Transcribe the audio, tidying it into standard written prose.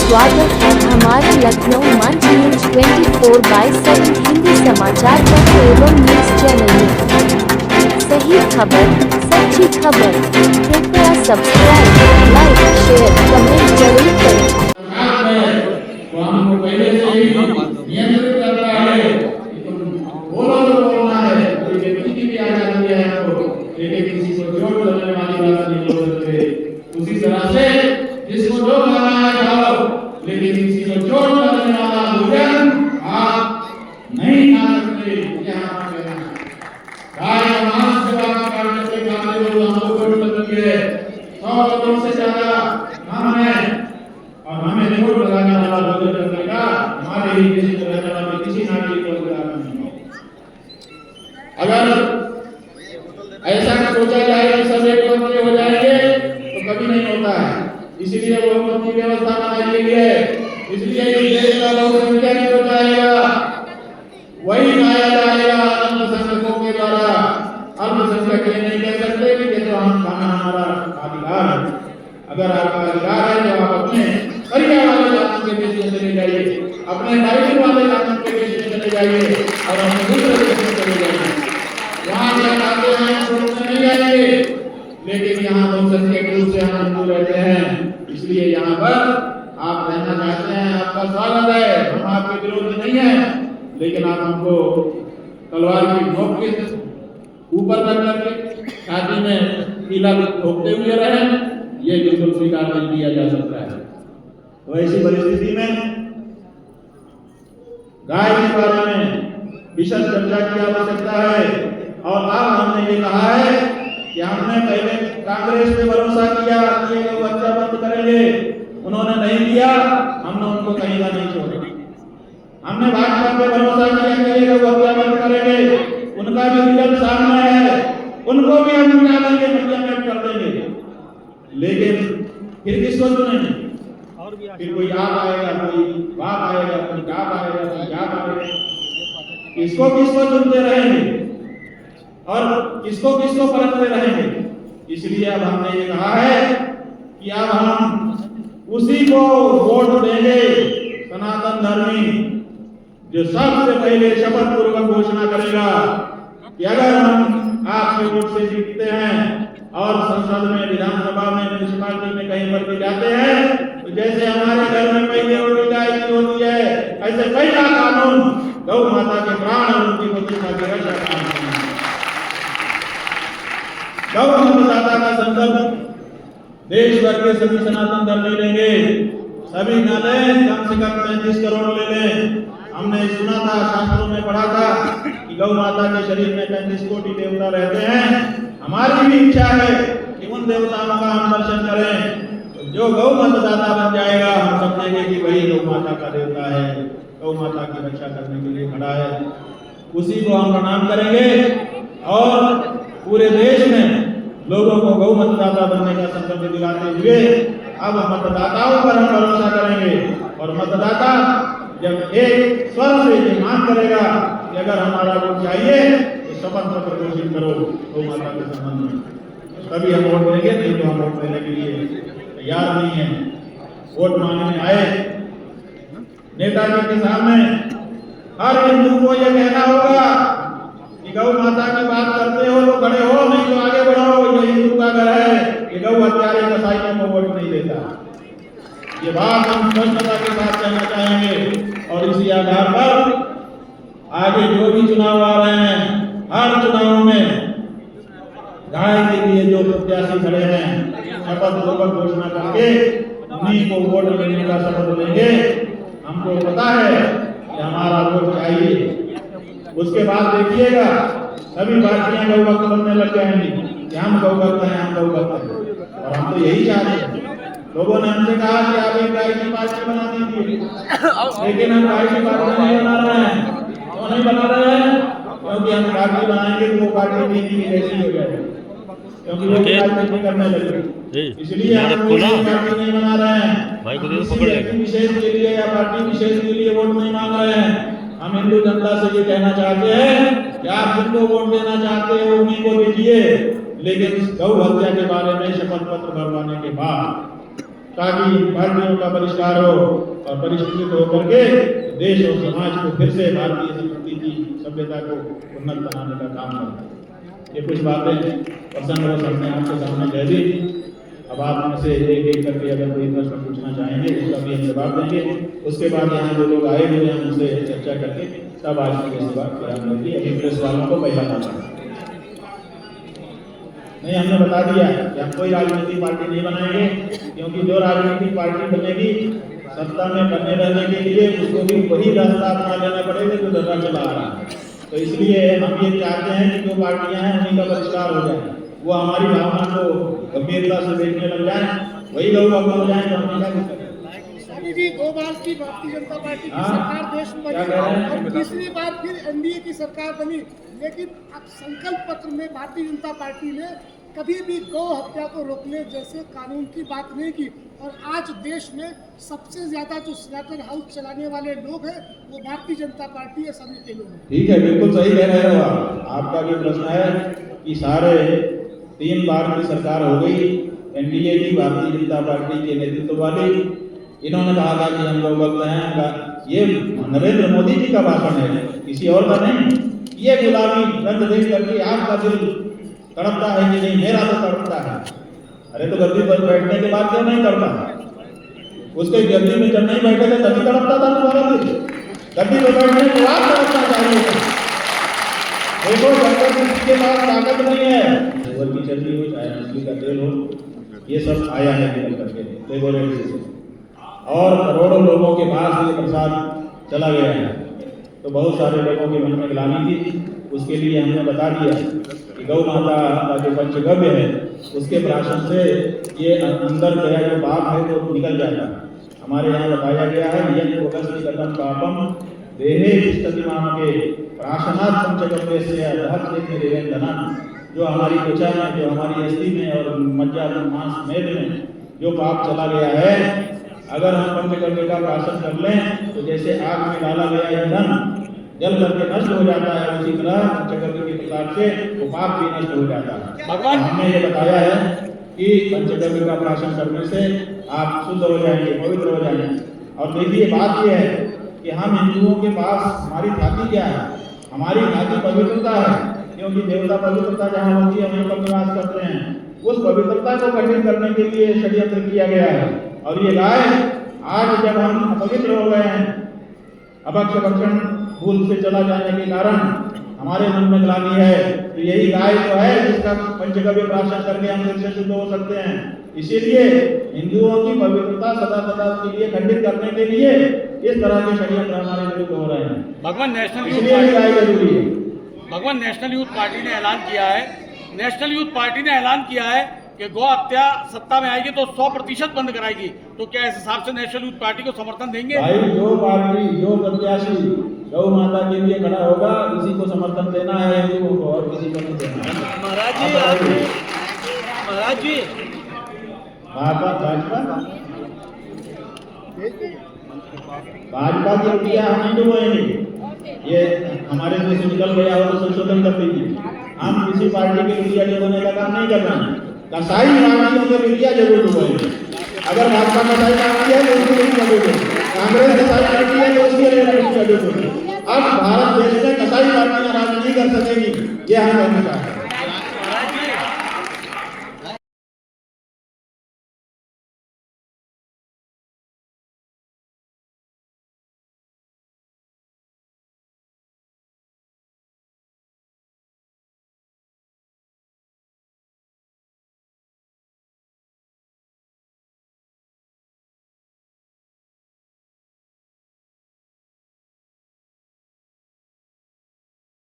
स्वागत है हमारे लखनऊ मंच न्यूज 24/7 हिंदी समाचार पत्र एवं न्यूज चैनल में। सही खबर, सच्ची खबर। कृपया सब्सक्राइब, लाइक, शेयर, कमेंट जरूर करें। तो हमको पहले से ही नियंत्रित करता है कि तुम बोलो तो बोलना है, कोई व्यक्ति की भी आजादी है आपको, लेकिन किसी को चोट लगने वाली बात नहीं बोल सकते। उसी तरह से जिसको जो खाना है खाओ, लेकिन किसी को चोट लगने वाला भोजन आप नहीं खा सकते। यहाँ पर कहना गाय मांस से बात करने के खाते हो हमको चोट लगती है, 100 लोगों से ज्यादा हम हैं और हमें चोट लगाने वाला भोजन करने का हमारे ही देश में रहने वाले किसी नागरिक को अधिकार नहीं है। अगर ऐसा सोचा जाए कि सब एक मंत्री हो जाएंगे तो कभी नहीं होता है। इसलिए बहुमत की व्यवस्था बनाई गई है, इसलिए इस देश का बहुसंख्या हो जाएगा, वही पाया जाएगा अल्पसंख्यकों के द्वारा। अल्पसंख्यक ये नहीं कह सकते कि ये तो हम खाना हमारा अधिकार है। अगर आपका अधिकार है तो आप अपने परिवार वाले कानून के देश में चले जाइए, अपने नागरिक वाले कानून के देश में चले जाइए और अपने दूसरे देश में चले जाइए। वहाँ क्या खाते हैं छोड़ने नहीं जाएंगे, लेकिन यहाँ बहुसंख्यक रूप से हम हिंदू रहते हैं, इसलिए यहाँ पर आप रहना चाहते हैं, आपका स्वागत है, हम आपके विरोध में नहीं है, लेकिन आप हमको तलवार की नोक के ऊपर रख करके छाती में कीला ठोकते हुए रहे, ये बिल्कुल स्वीकार नहीं किया जा सकता है। तो ऐसी परिस्थिति में गाय के बारे में विशद चर्चा की आवश्यकता है। और अब हमने ये कहा है कि हमने पहले कांग्रेस पे भरोसा किया कि ये लोग बच्चा बंद करेंगे, उन्होंने नहीं किया, हमने उनको कहीं का नहीं छोड़ा। हमने भाजपा पे भरोसा किया कि ये लोग बच्चा बंद करेंगे, उनका भी रिजल्ट सामने है, उनको भी हम निकालेंगे, इम्प्लीमेंट कर देंगे। लेकिन फिर किसको चुनेंगे? फिर कोई आप आएगा, कोई बाप आएगा, कोई बाप आएगा, कोई जाप आएगा, किसको किसको चुनते रहेंगे और किसको किसको परखते रहेंगे। इसलिए अब हमने ये कहा है कि अब हम उसी को वोट देंगे सनातन धर्मी जो सबसे पहले शपथ पूर्वक घोषणा करेगा कि अगर हम आपके वोट से जीतते हैं और संसद में, विधानसभा में, म्युनिसिपैलिटी में कहीं पर भी जाते हैं, तो जैसे हमारे घर में पहले रोटी गाय की होती है, ऐसे पहला कानून गौ माता के प्राण और उनकी प्रतिष्ठा की रक्षा करना। गौ मतदाता का संकल्प देश भर के सभी सनातन धर्मी लेंगे, सभी न लें, कम से कम 35 करोड़ ले लें। हमने सुना था, शास्त्रों में पढ़ा था कि गौ माता के शरीर में 35 कोटि देवता रहते हैं। हमारी भी इच्छा है कि उन देवताओं का हम दर्शन करें। तो जो गौ मतदाता बन जाएगा, हम समझेंगे कि वही गौ माता का देवता है, गौ माता की रक्षा करने के लिए खड़ा है, उसी को हम प्रणाम करेंगे। और पूरे देश में लोगों को गौ मतदाता बनने का संकल्प दिलाते हुए अब मतदाताओं पर हम भरोसा करेंगे। और मतदाता जब एक स्वर से ये मांग करेगा कि अगर हमारा वोट चाहिए तो शपथ पत्र घोषित करो गौ माता के संबंध में, तभी हम वोट देंगे, नहीं तो हम वोट देने के लिए तैयार नहीं है। वोट मांगने आए नेताजी के सामने हर हिंदू को यह कहना होगा कि गौ माता की बात करते हो तो खड़े हो, नहीं तो आगे बढ़ो, ये हिंदू का घर है, ये गौ हत्यारे कसाईयों को वोट नहीं देता। ये बात हम स्पष्टता के साथ कहना चाहेंगे। और इसी आधार पर आगे जो भी चुनाव आ रहे हैं, हर चुनाव में गाय के लिए जो प्रत्याशी खड़े हैं, शपथ पूर्वक घोषणा करके उन्हीं को वोट देने का शपथ लेंगे। हमको पता है कि हमारा वोट चाहिए। उसके बाद देखिएगा सभी पार्टियां गौ भक्त बनने लग जाएंगी कि हम गौ भक्त हैं, हम गौ भक्त हैं। और हम तो यही चाहते हैं। लोगों ने हमसे कहा कि आप एक गाय की पार्टी बना दीजिए, लेकिन हम गाय की पार्टी नहीं बना रहे हैं। क्यों नहीं बना रहे हैं? क्योंकि हम पार्टी बनाएंगे तो वो पार्टी भी की जैसी हो जाएगी, क्योंकि वो राजनीति करने लगे। इसलिए हम कोई पार्टी नहीं बना रहे हैं। व्यक्ति विशेष के लिए या पार्टी विशेष के लिए वोट नहीं मांग रहे हैं। हम हिंदू जनता से ये कहना चाहते हैं कि आप जिनको वोट देना चाहते हो उन्हीं को दीजिए, लेकिन गौ हत्या के बारे में शपथ पत्र भरवाने के बाद ताकि इन पार्टियों का परिष्कार हो और परिष्कृत होकर के देश और समाज को फिर से भारतीय संस्कृति की सभ्यता को उन्नत बनाने का काम करता है। ये कुछ बातें प्रसन्न हमने आपके सामने कह दी। अब आप में से एक एक करके अगर कोई प्रश्न पूछना चाहेंगे उसका भी हम जवाब देंगे। उसके बाद यहाँ जो लोग आए हुए हैं उनसे चर्चा करके तब आज की बात बयान होगी। अभी प्रेस वालों को पहला मौका नहीं, हमने बता दिया कि हम कोई राजनीतिक पार्टी नहीं बनाएंगे, क्योंकि जो राजनीतिक पार्टी बनेगी सत्ता में बने रहने के लिए उसको भी वही रास्ता अपना लेना पड़ेगा जो धर्रा चला आ रहा है। तो इसलिए हम ये चाहते हैं कि जो पार्टियां हैं उन्हीं का परिष्कार हो जाए, वो हमारी भावना को गंभीरता से देखने लग जाए, वही लोग हो जाए तो हम क्या करें। जी 2 बार की भारतीय जनता पार्टी की सरकार देश में बनी और तीसरी बार फिर एनडीए की सरकार बनी, लेकिन अब संकल्प पत्र में भारतीय जनता पार्टी ने कभी भी गौ हत्या को रोकने जैसे कानून की बात नहीं की। और आज देश में सबसे ज्यादा जो स्लॉटर हाउस चलाने वाले लोग हैं वो भारतीय जनता पार्टी या सभी के लोग हैं। ठीक है, बिल्कुल सही कह रहे हो आप। आपका भी प्रश्न है कि सारे 3 बार की सरकार हो गई एनडीए की, भारतीय जनता पार्टी के नेतृत्व वाली, इन्होंने कहा था कि हम लोग वक्त हैं। ये नरेंद्र मोदी जी का भाषण है, किसी और का नहीं। ये गुलामी रंग देख करके आपका दिल तड़पता है कि नहीं? मेरा तो तड़पता है। अरे तो गद्दी पर बैठने के बाद क्यों नहीं तड़पता? उसके गद्दी में जब नहीं बैठे थे तभी तड़पता था तुम्हारा दिल। गद्दी पर बैठने के बाद तड़पना चाहिए। देखो जब तक किसी के पास ताकत नहीं है, गोबर की चटनी हो चाहे मछली का तेल हो, ये सब आया है निकल करके लेबोरेटरी से, और करोड़ों लोगों के पास ये प्रसाद चला गया है। तो बहुत सारे लोगों के मन में ग्लानि थी, उसके लिए हमने बता दिया कि गौ माता का जो पंचगव्य है उसके प्राशन से ये अंदर गया जो पाप है वो निकल जाता है। हमारे यहाँ बताया गया है यज्ञ उपस्थित कथम पापम देहे तिष्ठतिमाम के प्राशनात् पंचगव्य से अधहत देवेंदनम। जो हमारी त्वचा में, जो हमारी अस्थि में और मज्जा मांस मेद में जो पाप चला गया है, अगर हम पंचगव्य का प्राशन कर लें तो जैसे आग में डाला गया ईंधन जल करके नष्ट हो जाता है, उसी तरह पंचगव्य के प्रसाद से वो पाप भी नष्ट हो जाता है। भगवान हमने ये बताया है कि पंचगव्य का प्राशन करने से आप शुद्ध हो जाएंगे, पवित्र हो जाएंगे। और देखिए बात यह है कि हम हिंदुओं के पास हमारी धाती क्या है? हमारी धाती पवित्रता है, क्योंकि देवता पवित्रता जहाँ होती है वहीं पर निवास करते हैं। उस पवित्रता को कठिन करने के लिए षड्यंत्र किया गया है। और ये गाय आज जब हम अपवित्र हो गए हैं, अभक्ष्य भक्षण भूल से चला जाने के कारण हमारे मन में ग्लानि है, तो यही गाय तो है जिसका पंचगव्य प्राशन करके हम फिर से शुद्ध हो सकते हैं। इसीलिए हिंदुओं की पवित्रता सदा सदा के लिए खंडित करने के लिए इस तरह के षड्यंत्र हमारे विरुद्ध हो रहे हैं। भगवान नेशनल यूथ पार्टी ने ऐलान किया है, नेशनल यूथ पार्टी ने ऐलान किया है कि गौ हत्या सत्ता में आएगी तो 100% बंद कराएगी। तो क्या इस हिसाब से नेशनल यूथ पार्टी को समर्थन देंगे? भाई जो पार्टी, जो प्रत्याशी गौ माता के लिए खड़ा होगा उसी को समर्थन देना है हिंदुओं को, और किसी को नहीं देना। महाराज जी भाजपा की रुपया हम नहीं डुबोएंगे। ये हमारे देश से निकल गया हो तो संशोधन कर दीजिए। हम किसी पार्टी के रुपया डुबोने का काम नहीं करना है। कसाई पार्टियों के रुपया जरूर डुबोएंगे। अगर भाजपा कसाई पार्टी है तो उसकी रुपया डुबोएंगे, कांग्रेस कसाई पार्टी है तो उसके रुपया डुबोएंगे। अब भारत देश में कसाई पार्टियां राज नहीं कर सकेंगी, ये हम कहना चाहते हैं।